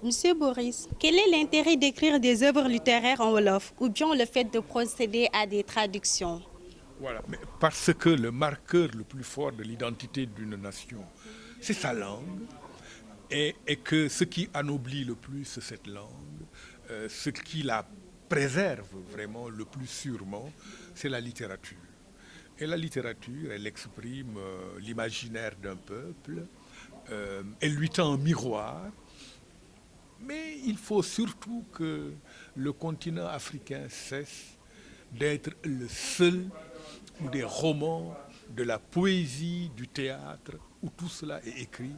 Monsieur Boris, quel est l'intérêt d'écrire des œuvres littéraires en Wolof ou bien le fait de procéder à des traductions? Voilà, mais parce que le marqueur le plus fort de l'identité d'une nation, c'est sa langue, et que ce qui anoblit le plus cette langue, ce qui la préserve vraiment le plus sûrement, c'est la littérature. Et la littérature, elle exprime l'imaginaire d'un peuple, elle lui tend un miroir, mais il faut surtout que le continent africain cesse d'être le seul où des romans, de la poésie, du théâtre, où tout cela est écrit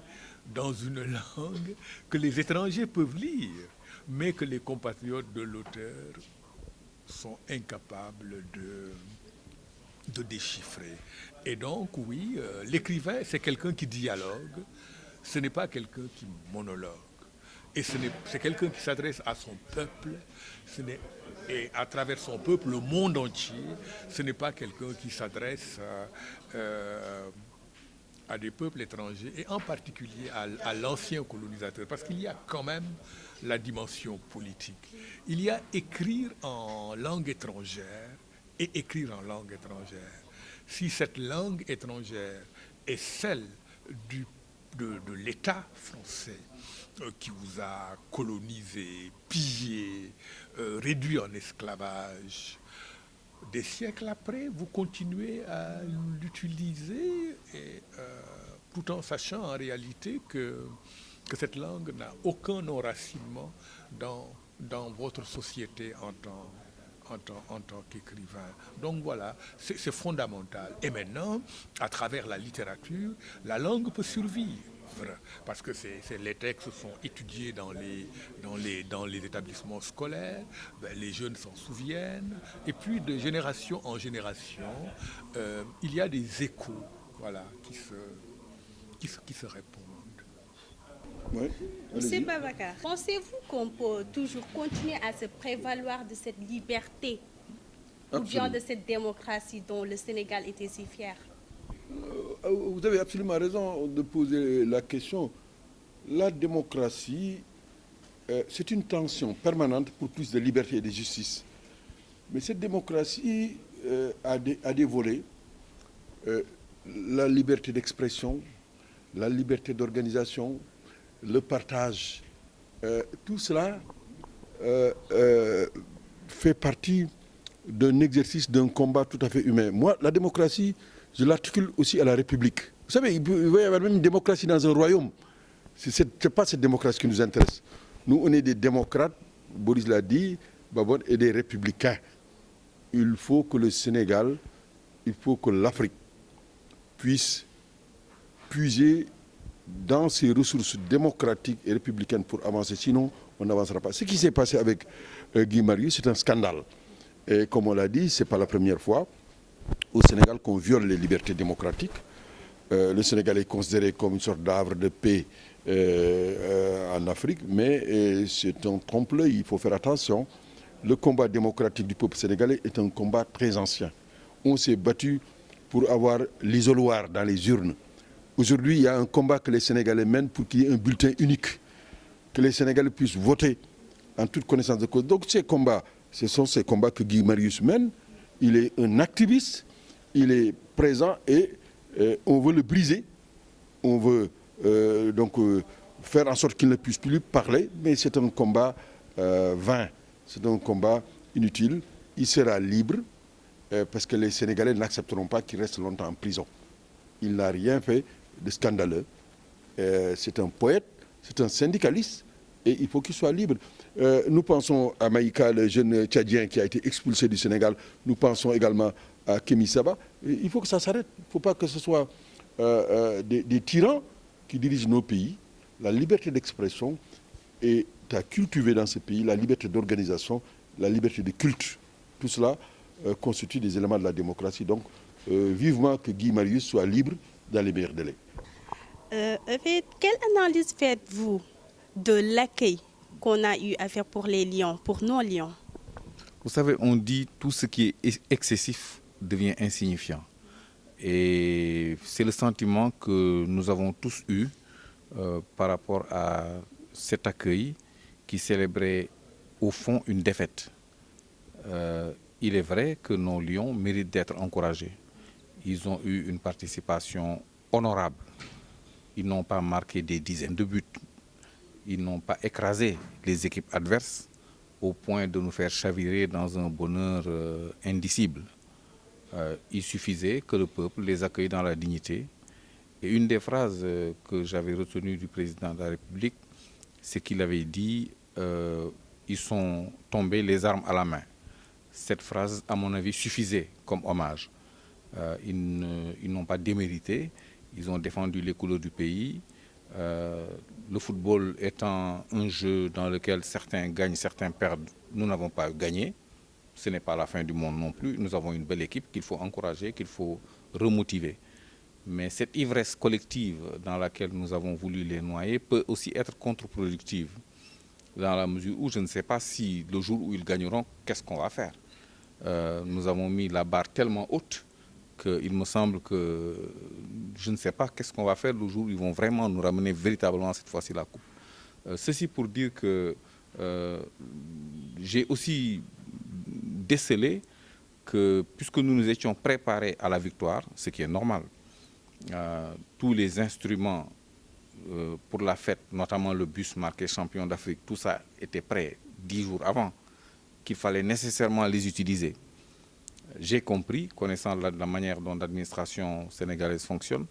dans une langue que les étrangers peuvent lire, mais que les compatriotes de l'auteur sont incapables de déchiffrer. Et donc, oui, l'écrivain, c'est quelqu'un qui dialogue, ce n'est pas quelqu'un qui monologue. Et c'est quelqu'un qui s'adresse à son peuple, et à travers son peuple, le monde entier. Ce n'est pas quelqu'un qui s'adresse à des peuples étrangers, et en particulier à l'ancien colonisateur, parce qu'il y a quand même la dimension politique. Il y a écrire en langue étrangère et écrire en langue étrangère. Si cette langue étrangère est celle de l'État français, qui vous a colonisé, pillé, réduit en esclavage, des siècles après, vous continuez à l'utiliser, tout en sachant en réalité que cette langue n'a aucun enracinement dans votre société en tant qu'écrivain. Donc voilà, c'est fondamental. Et maintenant, à travers la littérature, la langue peut survivre. Parce que les textes sont étudiés dans les établissements scolaires, ben, les jeunes s'en souviennent, et puis de génération en génération, il y a des échos, voilà, qui se répondent. Oui, Monsieur allez-y. Babacar, pensez-vous qu'on peut toujours continuer à se prévaloir de cette liberté ou bien de Absolument. cette démocratie dont le Sénégal était si fier? Vous avez absolument raison de poser la question. La démocratie, c'est une tension permanente pour plus de liberté et de justice. Mais cette démocratie a des volets. Euh, la liberté d'expression, la liberté d'organisation, le partage. Tout cela fait partie d'un exercice, d'un combat tout à fait humain. Moi, la démocratie, je l'articule aussi à la République. Vous savez, il va y avoir même une démocratie dans un royaume. Ce n'est pas cette démocratie qui nous intéresse. Nous, on est des démocrates, Boris l'a dit, Babon, et des républicains. Il faut que le Sénégal, il faut que l'Afrique puisse puiser dans ses ressources démocratiques et républicaines pour avancer. Sinon, on n'avancera pas. Ce qui s'est passé avec Guy Marius, c'est un scandale. Et comme on l'a dit, ce n'est pas la première fois au Sénégal qu'on viole les libertés démocratiques. Le Sénégal est considéré comme une sorte d'havre de paix en Afrique, mais c'est un trompe-l'œil, il faut faire attention. Le combat démocratique du peuple sénégalais est un combat très ancien. On s'est battu pour avoir l'isoloir dans les urnes. Aujourd'hui, il y a un combat que les Sénégalais mènent pour qu'il y ait un bulletin unique, que les Sénégalais puissent voter en toute connaissance de cause. Donc ces combats, ce sont ces combats que Guy Marius mène. Il est un activiste, il est présent et on veut le briser. On veut faire en sorte qu'il ne puisse plus parler, mais c'est un combat vain, c'est un combat inutile. Il sera libre parce que les Sénégalais n'accepteront pas qu'il reste longtemps en prison. Il n'a rien fait de scandaleux. C'est un poète, c'est un syndicaliste et il faut qu'il soit libre. Nous pensons à Maïka, le jeune Tchadien qui a été expulsé du Sénégal. Nous pensons également à Kémy Saba. Il faut que ça s'arrête. Il ne faut pas que ce soit des tyrans qui dirigent nos pays. La liberté d'expression est à cultiver dans ce pays, la liberté d'organisation, la liberté de culte. Tout cela constitue des éléments de la démocratie. Donc, vivement que Guy Marius soit libre dans les meilleurs délais. Quelle analyse faites-vous de l'accueil qu'on a eu à faire pour les lions, pour nos lions? Vous savez, on dit tout ce qui est excessif devient insignifiant. Et c'est le sentiment que nous avons tous eu par rapport à cet accueil qui célébrait au fond une défaite. Il est vrai que nos Lions méritent d'être encouragés. Ils ont eu une participation honorable. Ils n'ont pas marqué des dizaines de buts. Ils n'ont pas écrasé les équipes adverses au point de nous faire chavirer dans un bonheur indicible. Il suffisait que le peuple les accueille dans la dignité. Et une des phrases que j'avais retenues du président de la République, c'est qu'il avait dit ils sont tombés les armes à la main. Cette phrase, à mon avis, suffisait comme hommage. Ils n'ont pas démérité, ils ont défendu les couleurs du pays. Le football étant un jeu dans lequel certains gagnent, certains perdent, nous n'avons pas gagné. Ce n'est pas la fin du monde non plus. Nous avons une belle équipe qu'il faut encourager, qu'il faut remotiver. Mais cette ivresse collective dans laquelle nous avons voulu les noyer peut aussi être contre-productive. Dans la mesure où je ne sais pas si le jour où ils gagneront, qu'est-ce qu'on va faire. Nous avons mis la barre tellement haute qu'il me semble que je ne sais pas qu'est-ce qu'on va faire le jour où ils vont vraiment nous ramener véritablement cette fois-ci la coupe. Ceci pour dire que j'ai aussi décelé que puisque nous nous étions préparés à la victoire, ce qui est normal, tous les instruments pour la fête, notamment le bus marqué champion d'Afrique, tout ça était prêt 10 jours avant, qu'il fallait nécessairement les utiliser. J'ai compris, connaissant la manière dont l'administration sénégalaise fonctionne,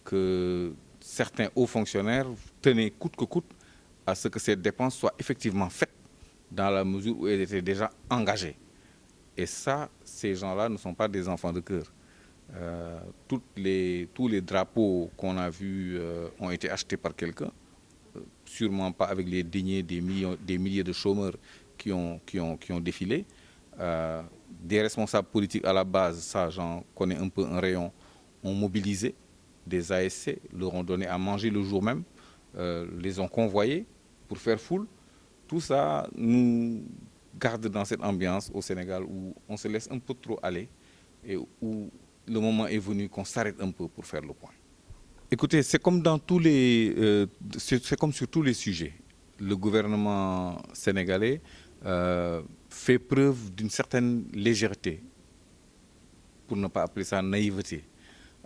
que certains hauts fonctionnaires tenaient coûte que coûte à ce que ces dépenses soient effectivement faites dans la mesure où elles étaient déjà engagées. Et ça, ces gens-là ne sont pas des enfants de cœur. Tous les drapeaux qu'on a vus ont été achetés par quelqu'un, sûrement pas avec les deniers des milliers de chômeurs qui ont défilé. Des responsables politiques à la base, ça j'en connais un peu un rayon, ont mobilisé des ASC, leur ont donné à manger le jour même, les ont convoyés pour faire foule. Tout ça nous garde dans cette ambiance au Sénégal où on se laisse un peu trop aller et où le moment est venu qu'on s'arrête un peu pour faire le point. Écoutez, c'est comme c'est comme sur tous les sujets. Le gouvernement sénégalais fait preuve d'une certaine légèreté, pour ne pas appeler ça naïveté.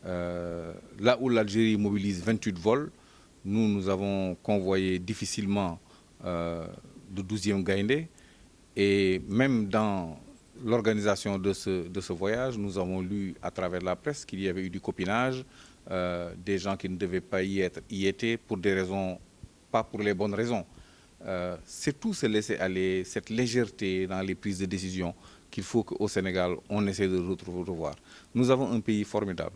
Là où l'Algérie mobilise 28 vols, nous avons convoyé difficilement le 12e Gaïndé. Et même dans l'organisation de ce voyage, nous avons lu à travers la presse qu'il y avait eu du copinage, des gens qui ne devaient pas y être y étaient pour des raisons, pas pour les bonnes raisons. C'est tout se laisser aller, cette légèreté dans les prises de décision qu'il faut qu'au Sénégal, on essaie de revoir. Nous avons un pays formidable,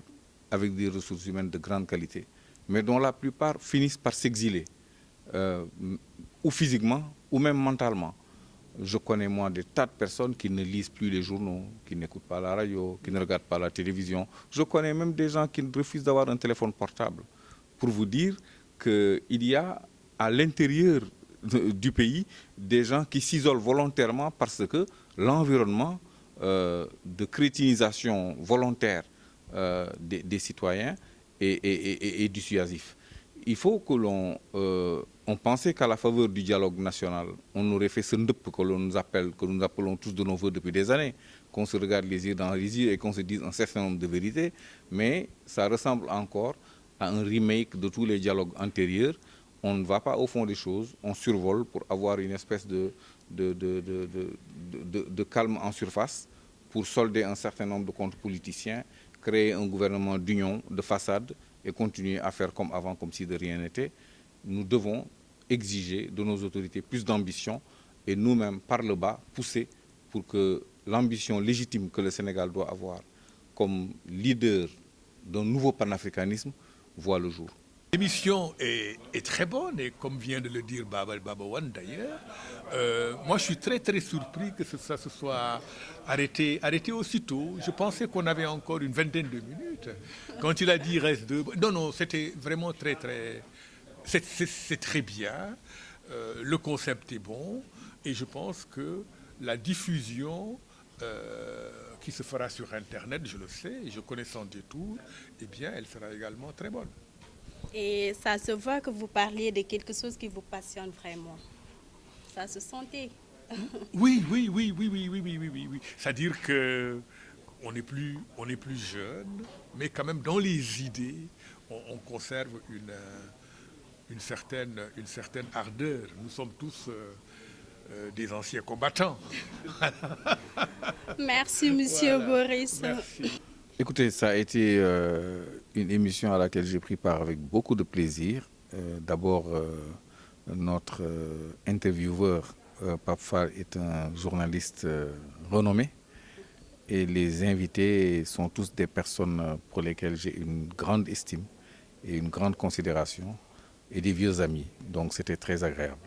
avec des ressources humaines de grande qualité, mais dont la plupart finissent par s'exiler, ou physiquement, ou même mentalement. Je connais moi des tas de personnes qui ne lisent plus les journaux, qui n'écoutent pas la radio, qui ne regardent pas la télévision. Je connais même des gens qui refusent d'avoir un téléphone portable. Pour vous dire qu'il y a à l'intérieur du pays des gens qui s'isolent volontairement parce que l'environnement de crétinisation volontaire des citoyens est dissuasif. Il faut que on pensait qu'à la faveur du dialogue national, on aurait fait ce ndep que nous appelons tous de nos voeux depuis des années, qu'on se regarde les yeux dans les yeux et qu'on se dise un certain nombre de vérités, mais ça ressemble encore à un remake de tous les dialogues antérieurs. On ne va pas au fond des choses, on survole pour avoir une espèce de calme en surface, pour solder un certain nombre de comptes politiciens, créer un gouvernement d'union, de façade, et continuer à faire comme avant, comme si de rien n'était. Nous devons exiger de nos autorités plus d'ambition et nous-mêmes, par le bas, pousser pour que l'ambition légitime que le Sénégal doit avoir comme leader d'un nouveau panafricanisme voit le jour. L'émission est très bonne et comme vient de le dire Babal Babawan d'ailleurs, moi je suis très très surpris que ça se soit arrêté aussitôt. Je pensais qu'on avait encore une vingtaine de minutes. Quand il a dit reste deux... Non, c'était vraiment très très... C'est très bien, le concept est bon et je pense que la diffusion qui se fera sur Internet, je le sais, je connais son détour, eh bien elle sera également très bonne. Et ça se voit que vous parliez de quelque chose qui vous passionne vraiment. Ça se sentait. Oui, oui, oui, oui, oui, oui, oui, oui, oui, oui. C'est-à-dire que on est plus jeune, mais quand même dans les idées, on conserve une certaine ardeur. Nous sommes tous des anciens combattants. Merci, Monsieur Voilà. Boris. Merci. Écoutez, ça a été une émission à laquelle j'ai pris part avec beaucoup de plaisir. D'abord, notre intervieweur, Pape Fall, est un journaliste renommé. Et les invités sont tous des personnes pour lesquelles j'ai une grande estime et une grande considération et des vieux amis. Donc c'était très agréable.